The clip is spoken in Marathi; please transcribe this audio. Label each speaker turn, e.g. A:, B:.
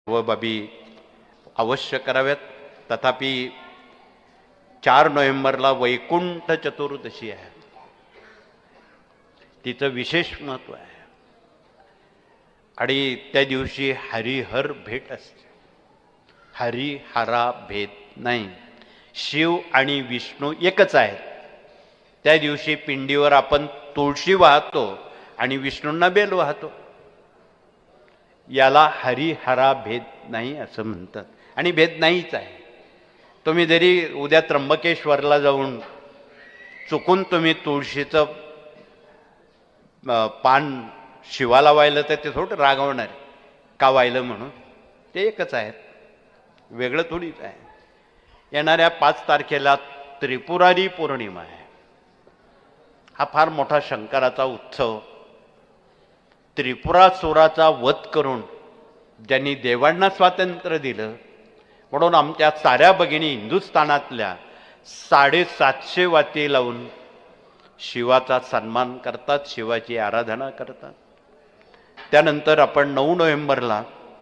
A: व बाबी अवश्य कराव्यात. तथापि 4 नोव्हेंबरला वैकुंठ चतुर्दशी आहे, तिचं विशेष महत्त्व आहे आणि त्या दिवशी हरिहर भेट असते. हरिहरा भेद नाही, शिव आणि विष्णू एकच आहेत. त्या दिवशी पिंडीवर आपण तुळशी वाहतो आणि विष्णूंना बेल वाहतो. याला हरिहरा भेद नाही असं म्हणतात आणि भेद नाहीच आहे. तुम्ही जरी उद्या त्र्यंबकेश्वरला जाऊन चुकून तुम्ही तुळशीचं पान शिवाला वाहिलं तर ते थोडं रागवणार का वाहिलं म्हणून. ते एकच आहेत, वेगळं थोडीच आहे. येणाऱ्या 5 तारखेला त्रिपुरारी पौर्णिमा आहे. हा फार मोठा शंकराचा उत्सव. त्रिपुरासुराचा वध करून ज्यांनी देवांना स्वातंत्र्य दिलं म्हणून आमच्या साऱ्या भगिनी हिंदुस्थानातल्या 750 वाती लावून शिवाचा सन्मान करतात, शिवाची आराधना करतात. त्यानंतर आपण 9 नोव्हेंबरला